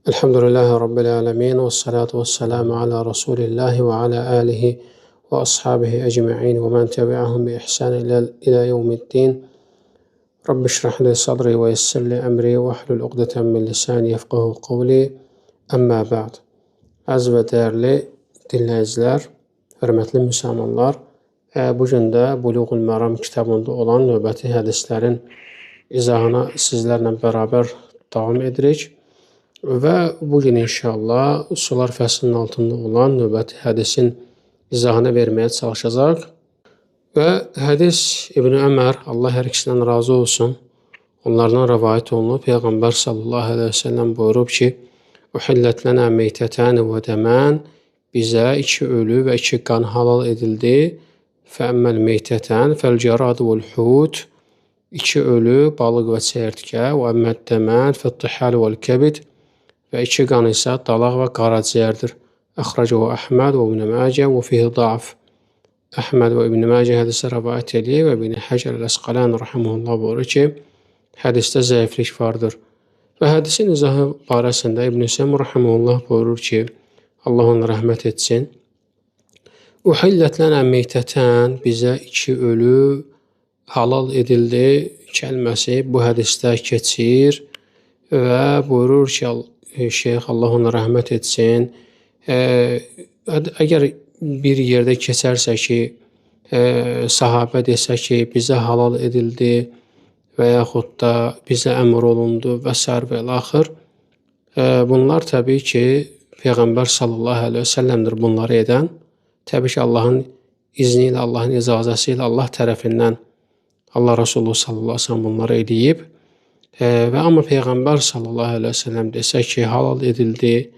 Elhamdülillahi Rabbil alemin ve salatu ve selamu ala Resulillahi ve ala alihi ve ashabihi ecma'in ve men tebi'ahum bi ihsan ila yevmiddin. Rabbi şrah li sadri ve yessir li emri ve ahlul uqdeten min lisani yefqahu qavli. Amma ba'd. Əziz və dəyərli dinləyicilər, hörmətli müsəlmanlar, bu gün də Buluğul Məram kitabında olan növbəti hədislərin izahına sizlərlə bərabər davam edirik. Və bugün inşallah Sular fəslinin altında olan növbəti hədisin izahını verməyə çalışacaq. Və hədis İbn Ömər, Allah hər ikisindən razı olsun, onlardan rəvayət olunub. Peyğəmbər sallallahu əleyhi və səlləm buyurub ki, "Uhillət lənə meytətən və dəmən", bizə iki ölü və iki qan halal edildi. Fəəmməl meytətən fəl-cərad vəl-hut, iki ölü, balıq və çəyirtkə, və əmməd dəmən fəttihal vəl-kəbid, və iki qan isə dalaq və qaraciyərdir. Əxrəcəhu Əhməd və İbn Məcə və fihi da'f. Əhməd və İbn Məcə hədisə rəvayət edir və İbn Həcər əl-Əsqalani rahimehullah buyurur ki, hədisdə zəiflik vardır. Və hədisin izahı barəsində İbn Hüseyn rahimehullah buyurur ki, Allah ona rəhmət etsin. Uhillət lənə meytətən, bizə iki ölü halal edildi kəlməsi bu hədisdə keçir və buyurur ki, Şeyx Allah ona rəhmət etsin, əgər bir yerdə keçərsə ki, sahabə desə ki, bizə halal edildi və yaxud da bizə əmr olundu və s. və axır, bunlar təbii ki, Peyğəmbər sallallahu əleyhi və səlləmdir bunları edən. Təbii ki, Allahın izni ilə, Allahın icazəsi ilə, Allah tərəfindən Allah Resulü sallallahu əleyhi və səlləm bunları edib. Və amma Peyğəmbər sallallahu əleyhi və səlləm desə ki, halal edildi,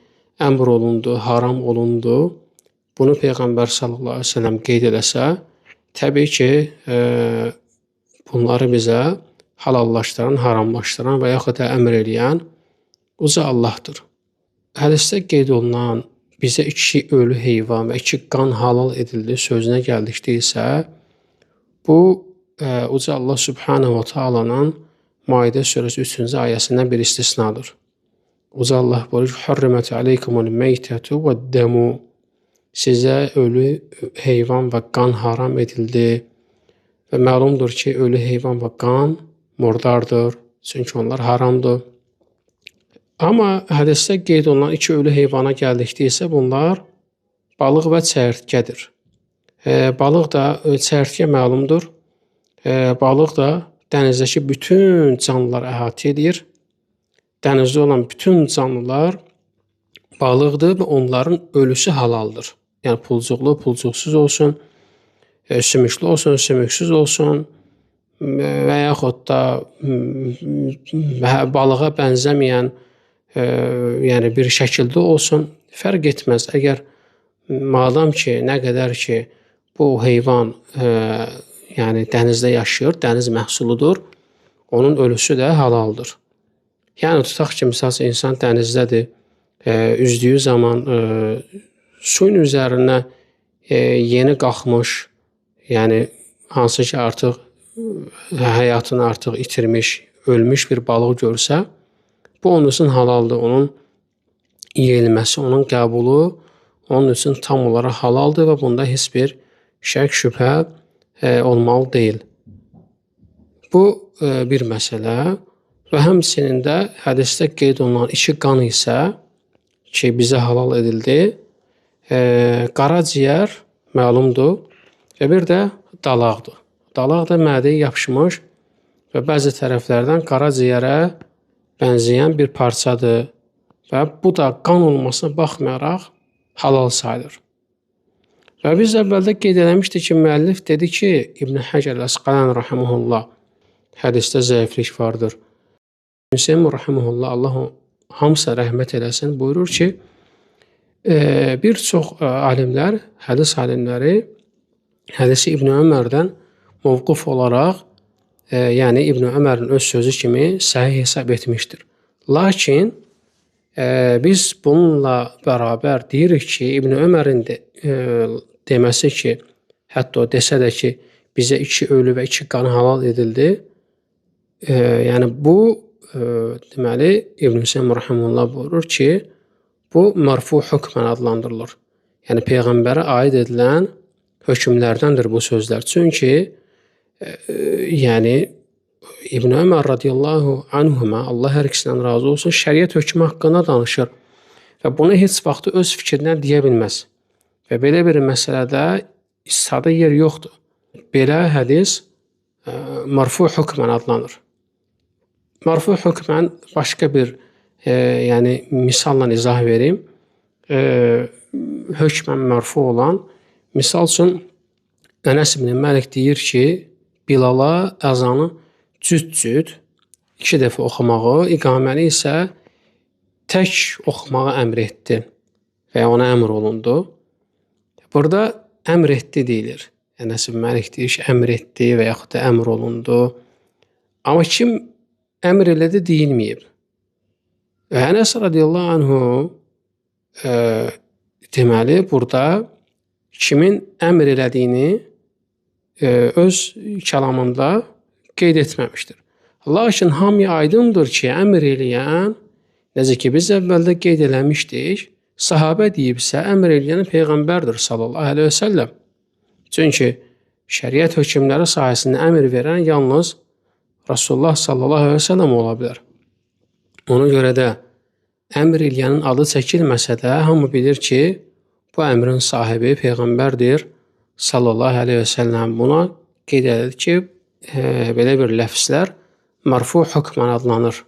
əmr olundu, haram olundu, bunu Peyğəmbər sallallahu əleyhi və səlləm qeyd eləsə, təbii ki, bunları bizə halallaşdıran, haramlaşdıran və yaxud da əmr eləyən uca Allahdır. Hədisdə qeyd olunan bizə iki ölü heyvan və iki qan halal edildi sözünə gəldikdə isə, bu uca Allah Subhanahu wa Taala'nın Maidə surəsi 3-cü ayəsindən bir istisnadır. Uca Allah buyurur ki, "Hurrimet aleykumul meytetu ve'd-demu", sizə ölü heyvan və qan haram edildi. Və məlumdur ki, ölü heyvan və qan murdardır, çünki onlar haramdır. Amma hədisdə qeyd olunan iki ölü heyvana gəldikdə isə bunlar balıq və çəyirtkədir. Balıq da, çəyirtkə məlumdur, balıq da dənizdəki bütün canlıları əhatə edir. Dənizdə olan bütün canlılar balıqdır və onların ölüsü halaldır. Yəni pulcuqlu, pulcuqsuz olsun, sümüklü olsun, sümüksüz olsun və yaxud da balığa bənzəməyən yəni bir şəkildə olsun, fərq etməz. Əgər madam ki, nə qədər ki, bu heyvan yəni dənizdə yaşayır, dəniz məhsuludur, onun ölüsü də halaldır. Yəni tutaq ki, misal insan dənizdədir, üzdüyü zaman suyun üzərinə yeni qalxmış, yəni hansı ki artıq həyatını artıq itirmiş, ölmüş bir balıq görsə, bu onun üçün halaldır. Onun yeyilməsi, onun qəbulu onun üçün tam olaraq halaldır və bunda heç bir şək, şübhə olmalı deyil. Bu bir məsələ və həmçinin də hədisdə qeyd olunan iki qan isə ki, bizə halal edildi. Qaraciyər məlumdur və bir də dalaqdır. Dalaq da mədəyə yapışmış və bəzi tərəflərdən qaraciyərə bənzəyən bir parçadır və bu da qan olmasına baxmayaraq halal sayılır. Və biz əvvəldə qeyd eləmişdik ki, müəllif dedi ki, İbn Həcər əl-Əsqalani rahimehullah, hədisdə zəiflik vardır. Hüseyn rahimehullah, Allah hamısına rəhmət eləsin, buyurur ki, bir çox alimlər, hədis alimləri hədisi İbn Ömərdən mövquf olaraq, yəni İbn Ömərin öz sözü kimi səhih hesab etmişdir. Lakin biz bununla bərabər deyirik ki, İbn Ömərin deməsi ki, hətta o desə də ki, bizə iki ölü və iki qan halal edildi, yəni bu deməli İbn Hüseyn rahimehullah buyurur ki, bu mərfu hökmən adlandırılır. Yəni peyğəmbərə aid edilən hökmlərdəndir bu sözlər. Çünki yəni İbn Ömər radiyallahu anhuma, Allah hər ikisindən razı olsun, şəriət hökmü haqqında danışır və bunu heç vaxt öz fikrindən deyə bilməz. Və belə bir məsələdə istihada yer yoxdur. Belə hədis mərfu hökmən adlanır. Mərfu hökmən başqa bir yəni misalla izah verim. Hökmən mərfu olan, misal üçün Ənəs ibn Məlik deyir ki, Bilala əzanı cüt-cüt 2 dəfə oxumağı, iqaməni isə tək oxumağı əmr etdi və ya ona əmr olundu. Burada əmr etdi deyilir. Ənəs ibn Məlik deyir ki, əmr etdi və yaxud da əmr olundu. Amma kim əmr elədi deyilməyib. Və Ənəs radiyallahu anhu deməli burada kimin əmr elədiyini öz kəlamında qeyd etməmişdir. Lakin hamıya aydındır ki, əmr eləyən, necə ki biz əvvəldə qeyd eləmişdik, sahabə deyibsə, əmr eləyən Peyğəmbərdir sallallahu aleyhi və səlləm. Çünki şəriət hökmləri sahəsində əmr verən yalnız Rasulullah sallallahu aleyhi və səlləm ola bilər. Ona görə də əmr eləyənin adı çəkilməsə də, hamı bilir ki, bu əmrin sahibi Peyğəmbərdir sallallahu aleyhi və səlləm. Buna qeyd edilir ki, belə bir ləfzlər mərfu hökmən adlanır.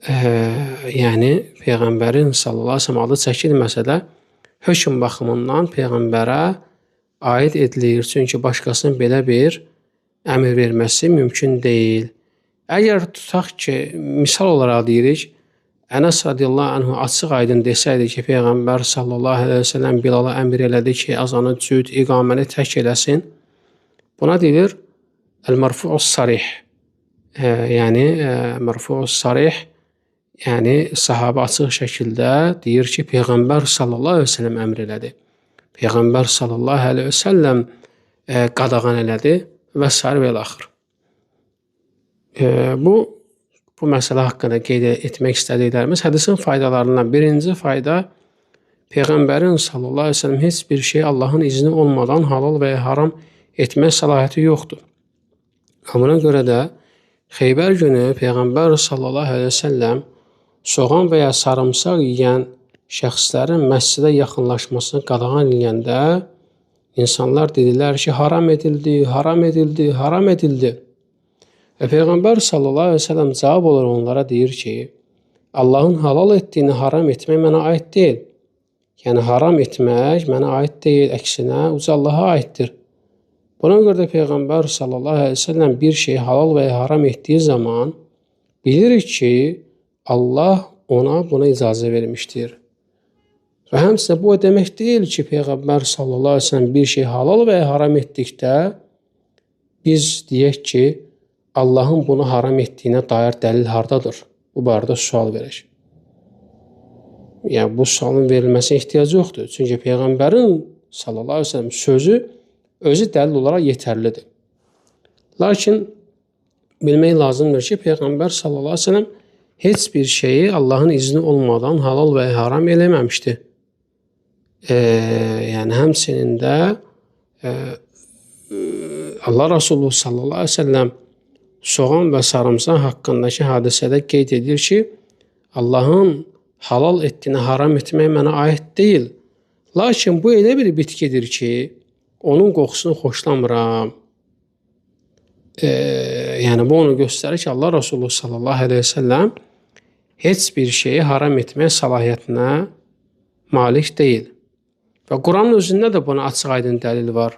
Yəni Peyğəmbərin sallallahu aleyhi və səlləm adı çəkilməsə də hökm baxımından Peyğəmbərə aid edilir. Çünki başqasının belə bir əmr verməsi mümkün deyil. Əgər tutaq ki, misal olaraq deyirik, Ənəs radiyallahu anhu açıq aydın desəydi ki, Peyğəmbər sallallahu aleyhi və səlləm Bilala əmr elədi ki, azanı cüt, iqaməni tək eləsin. Buna deyilir el-mərfu'us sarih. Yəni mərfu'us sarih, yəni sahabə açıq şəkildə deyir ki, Peyğəmbər sallallahu aleyhi və səlləm əmr elədi. Peyğəmbər sallallahu aleyhi və səlləm qadağan elədi və s. və axır. Bu məsələ haqqında qeyd etmək istədiklərimiz hədisin faydalarından birinci fayda, Peyğəmbərin sallallahu aleyhi və səlləm heç bir şey Allahın izni olmadan halal və ya haram etmək səlahiyyəti yoxdur. Buna görə də Xeybər günü Peyğəmbər sallallahu aleyhi və səlləm soğan və ya sarımsaq yeyən şəxslərin məscidə yaxınlaşmasını qadağan edəndə insanlar dedilər ki, haram edildi, haram edildi, haram edildi. Və Peyğəmbər sallallahu aleyhi və səlləm cavab olaraq onlara deyir ki, Allahın halal etdiyini haram etmək mənə aid deyil. Yəni haram etmək mənə aid deyil, əksinə uca Allaha aiddir. Buna görə də Peyğəmbər sallallahu aleyhi və səlləm bir şey halal və ya haram etdiyi zaman bilirik ki, Allah ona buna icazə vermişdir. Və həmçinin bu demək deyil ki, Peyğəmbər sallallahu aleyhi və səlləm bir şey halal və ya haram etdikdə biz deyək ki, Allahın bunu haram etdiyinə dair dəlil hardadır? Bu barədə sual verək. Yəni, bu sualın verilməsinə ehtiyac yoxdur. Çünki Peyğəmbərin sallallahu aleyhi və səlləm sözü özü dəlil olaraq yetərlidir. Lakin bilmək lazımdır ki, Peyğəmbər sallallahu aleyhi və səlləm heç bir şeyi Allahın izni olmadan halal və ya haram eləməmişdir. Yəni, həmçinin də Allah Resulü sallallahu aleyhi və səlləm soğan və sarımsaq haqqındakı hadisədə qeyd edir ki, Allahın halal etdiyini haram etmək mənə aid deyil. Lakin bu elə bir bitkidir ki, onun qoxusunu xoşlamıram. Yəni, bu onu göstərir ki, Allah Resulü sallallahu aleyhi və səlləm heç bir şeyi haram etmək səlahiyyətinə malik deyil. Və Quranın özündə də buna açıq aydın dəlil var.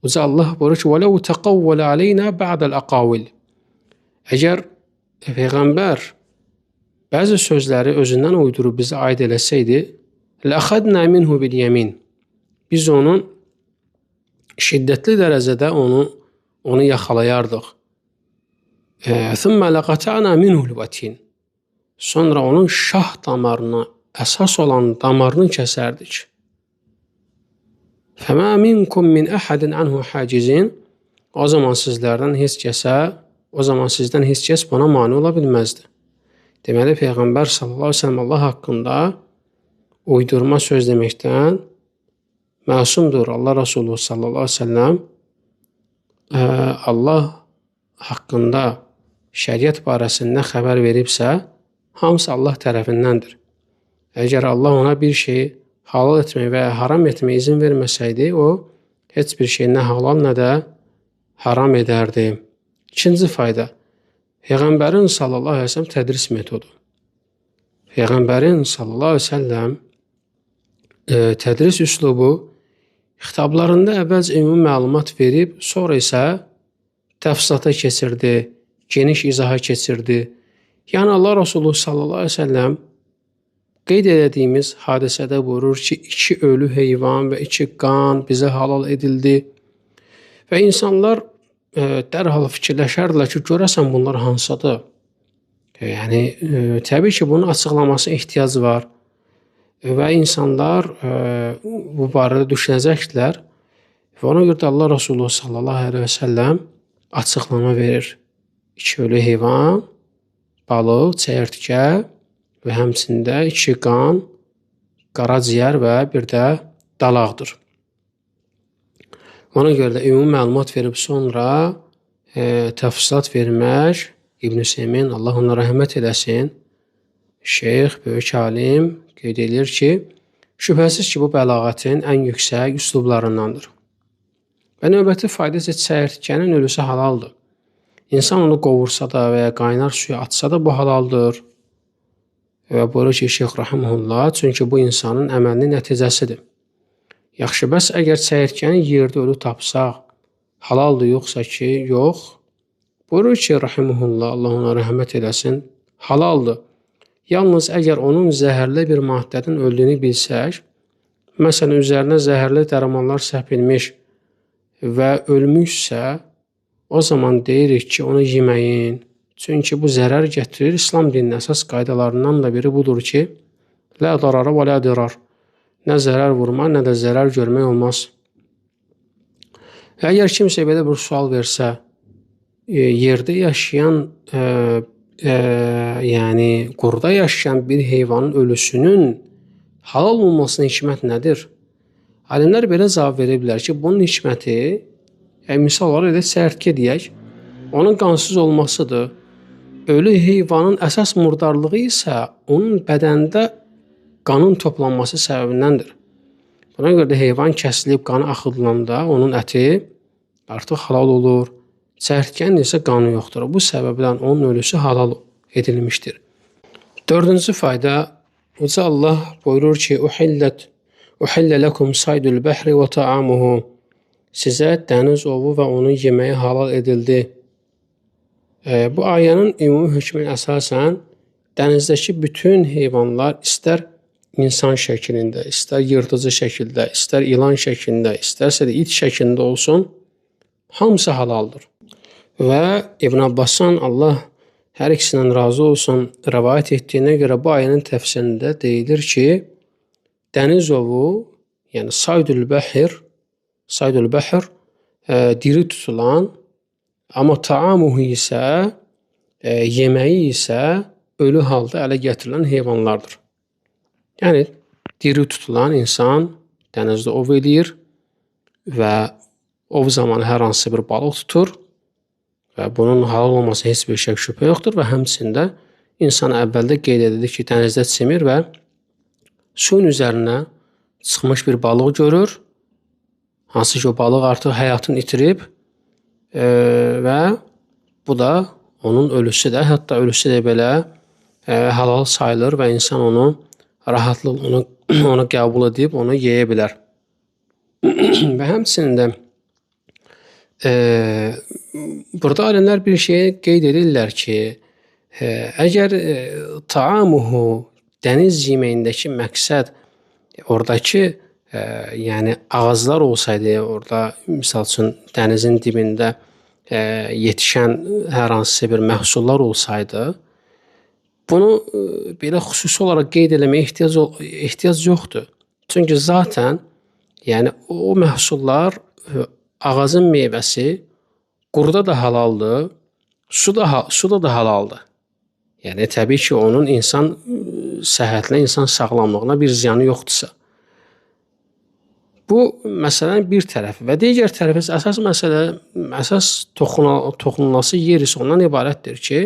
Uca Allah buyurur ki, وَلَوْ تَقَوَّلَ عَلَيْنَا بَعْدَ الْأَقَاوِلِ. Əgər Peyğəmbər bəzi sözləri özündən uydurub bizə aid eləsəydi, لَأَخَدْنَا مِنْهُ بِالْيَمِينَ. Biz onun şiddətli dərəcədə onu yaxalayardıq. ثُمَّ لَقَتَعْنَا مِنْهُ الْوَتِينَ. Sonra onun şah damarına, əsas olan damarını kəsərdik. فَمَا مِنْكُمْ مِنْ أَحَدٍ عَنْهُ حَاجِزِينَ. O zaman sizdən heç kəs buna mane ola bilməzdi. Deməli, Peyğəmbər sallallahu əleyhi və səlləm Allah haqqında uydurma söz deməkdən məsumdur. Allah Resulü sallallahu əleyhi və səlləm Allah haqqında şəriət barəsində xəbər veribsə, hamısı Allah tərəfindəndir. Əgər Allah ona bir şeyi halal etmək və ya haram etməyə izin verməsəydi, o heç bir şey nə halal, nə də haram edərdi. İkinci fayda, Peyğəmbərin sallallahu əleyhi və səlləm tədris metodu. Peyğəmbərin sallallahu əleyhi və səlləm tədris üslubu xitablarında əvvəlcə ümumi məlumat verib, sonra isə təfsilata keçirdi, geniş izaha keçirdi. Yəni Allah Resulü sallallahu əleyhi və səlləm qeyd etdiyimiz hadisədə buyurur ki, 2 ölü heyvan və 2 qan bizə halal edildi. Və insanlar dərhal fikirləşərdilər ki, görəsən bunlar hansıdır? Yəni, təbii ki, bunun açıqlaması ehtiyac var. Və insanlar bu barədə düşünəcəkdilər. Və ona görə də Allah Resulü sallallahu əleyhi və səlləm açıqlama verir. 2 ölü heyvan, balıq, çəyirtkə və həmçində 2 qan, qaraciyər və bir də dalaqdır. Ona görə də ümumi məlumat verib sonra təfsilat vermək İbn Seymin, Allah ona rəhmət eləsin, şeyx, böyük alim qeyd edir ki, şübhəsiz ki, bu bəlağətin ən yüksək üslublarındandır. Və növbəti fayda isə çəyirtkənin ölüsü halaldır. İnsan onu qovursa da və ya qaynar suya atsa da bu halaldır. Və buyurur ki, Şeyx Rahiməhullah, çünki bu insanın əməlinin nəticəsidir. Yaxşı, bəs əgər çəyirtkəni yerdə ölü tapsaq, halaldır yoxsa ki, yox. Buyurur ki, Rahiməhullah, Allah ona rəhmət eləsin, halaldır. Yalnız əgər onun zəhərli bir maddədən öldüyünü bilsək, məsələn, üzərinə zəhərli dərmanlar səpilmiş və ölmüşsə, o zaman deyirik ki, onu yeməyin. Çünki bu zərər gətirir. İslam dininin əsas qaydalarından da biri budur ki, lə darara və lə dirar. Nə zərər vurma, nə də zərər görmək olmaz. Əgər kimsə belə bir sual versə, yerdə yaşayan, yəni quruda yaşayan bir heyvanın ölüsünün halal olmasının hikmət nədir? Alimlər belə cavab veriblər ki, bunun hikməti, misal olaraq edək, çəyirtkə deyək, onun qansız olmasıdır. Ölü heyvanın əsas murdarlığı isə onun bədəndə qanın toplanması səbəbindəndir. Buna görə də heyvan kəsilib qanı axıdılanda onun əti artıq halal olur. Çəyirtkənin isə qanı yoxdur. Bu səbəbdən onun ölüsü halal edilmişdir. Dördüncü fayda, Uca Allah buyurur ki, Uhillə ləkum saydul bəhri və ta'amuhu. Sizə dəniz ovu və onu yeməyi halal edildi. Bu ayənin ümumi hökmünə əsasən dənizdəki bütün heyvanlar istər insan şəklində, istər yırtıcı şəkildə, istər ilan şəklində, istərsə də it şəklində olsun, hamısı halaldır. Və İbn Abbasdan Allah hər ikisindən razı olsun rəvayət etdiyinə görə bu ayənin təfsirində deyilir ki, dəniz ovu, yəni saydul bəhr diri tutulan, amma taamuhu isə, yeməyi isə ölü halda ələ gətirilən heyvanlardır. Yəni, diri tutulan insan dənizdə ov edir və ov zamanı hər hansı bir balıq tutur və bunun halal olması heç bir şək şübhə yoxdur və həmçində insan əvvəldə qeyd edilir ki, dənizdə çimir və suyun üzərinə çıxmış bir balıq görür, hansı ki o balıq artıq həyatını itirib və bu da onun ölüsü də, hətta ölüsü də belə halal sayılır və insan onu rahatlıqla onu qəbul edib, onu yeyə bilər. Və həmçində burada alimlər bir şey qeyd edirlər ki, əgər taamuhu, dəniz yeməyindəki məqsəd oradakı yəni ağaclar olsaydı, orada misal üçün dənizin dibində yetişən hər hansı bir məhsullar olsaydı, bunu belə xüsusi olaraq qeyd eləməyə ehtiyac yoxdur. Çünki zaten yəni o məhsullar, ağacın meyvəsi quruda da halaldır, suda da halaldır. Yəni təbii ki, onun insan səhhətinə, insan sağlamlığına bir ziyanı yoxdursa. Bu məsələnin bir tərəfi və digər tərəfi əsas məsələ, əsas toxunulması yer isə ondan ibarətdir ki,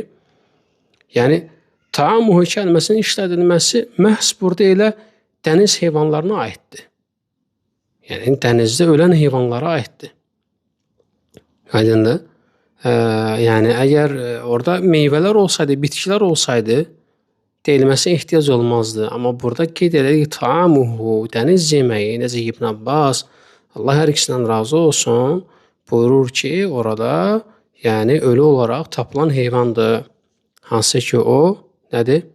yəni taamuhu kəlməsinin işlədilməsi məhz burada elə dəniz heyvanlarına aiddir. Yəni dənizdə ölən heyvanlara aiddir. Aydındır? Yəni əgər orada meyvələr olsaydı, bitkilər olsaydı, deyilməsə ehtiyac olmazdı. Amma burada qeyd edilir ki, taamuhu, dəniz yeməyi, necə İbn Abbas, Allah hər ikisindən razı olsun, buyurur ki, orada yəni ölü olaraq tapılan heyvandır. Hansı ki, o nədir?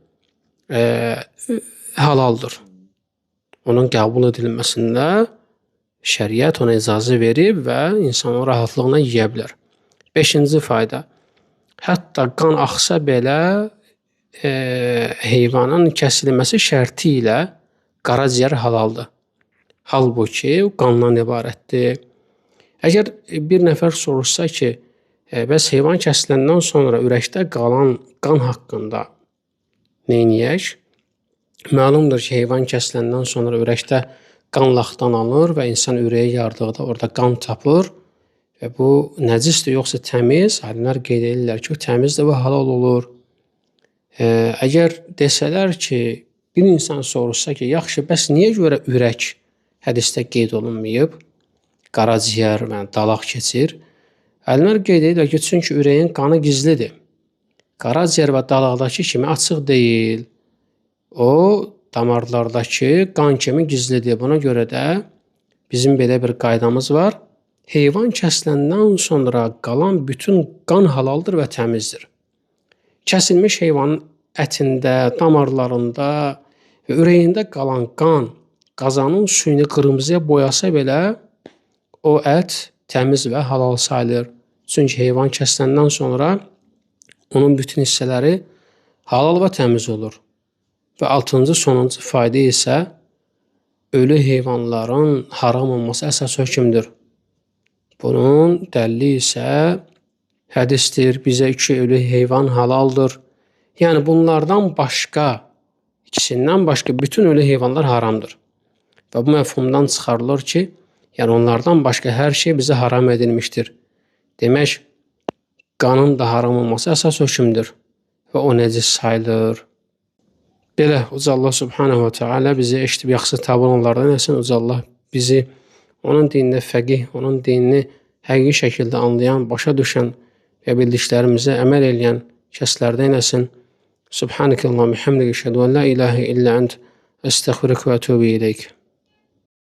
Halaldır. Onun qəbul edilməsində şəriət ona icazə verib və insan rahatlığına yeyə bilər. 5-ci fayda. Hətta qan axsa belə heyvanın kəsilməsi şərti ilə qaraciyər halaldır. Halbuki qandan ibarətdir. Əgər bir nəfər soruşsa ki, bəs heyvan kəsiləndən sonra ürəkdə qalan qan haqqında neyniyək? Məlumdur ki, heyvan kəsiləndən sonra ürəkdə qan laxtan alınır və insan ürəyə yardıqda orada qan tapır və bu nəcisdir yoxsa təmiz? Alimlər qeyd edirlər ki, o təmizdir və halal olur. Əgər desələr ki, bir insan soruşsa ki, yaxşı, bəs niyə görə ürək hədisdə qeyd olunmayıb? Qaraciyər və dalaq keçir. Alimlər qeyd edirlər ki, çünki ürəyin qanı gizlidir. Qaraciyər və dalaqdakı kimi açıq deyil. O, damarlardakı qan kimi gizlidir. Buna görə də bizim belə bir qaydamız var. Heyvan kəsiləndən sonra qalan bütün qan halaldır və təmizdir. Kəsilmiş heyvanın ətində, damarlarında və ürəyində qalan qan qazanın suyunu qırmızıya boyasa belə o ət təmiz və halal sayılır. Çünki heyvan kəsiləndən sonra onun bütün hissələri halal və təmiz olur. Və 6-cı, sonuncu fayda isə ölü heyvanların haram olması əsas hökmdür. Bunun dəlili isə hədisdir. Bizə 2 ölü heyvan halaldır. Yəni bunlardan başqa, ikisindən başqa bütün ölü heyvanlar haramdır. Və bu məfhumdan çıxarılır ki, yəni onlardan başqa hər şey bizə haram edilmişdir. Demək, qanın da haram olması əsas hökmdür və o nəcis sayılır. Belə, Uca Allah Subhanahu wa Ta'ala bizi eşitib yaxşı tabi olanlardan etsin. Uca Allah bizi onun dinində fəqih, onun dinini həqiqi şəkildə anlayan, başa düşən və bildiklərimizə əməl edən kəslərdən etsin. Subhanakallahumma hamdika əşhadu an la ilaha illa ent, estəğfiruka və etûbü ileyk.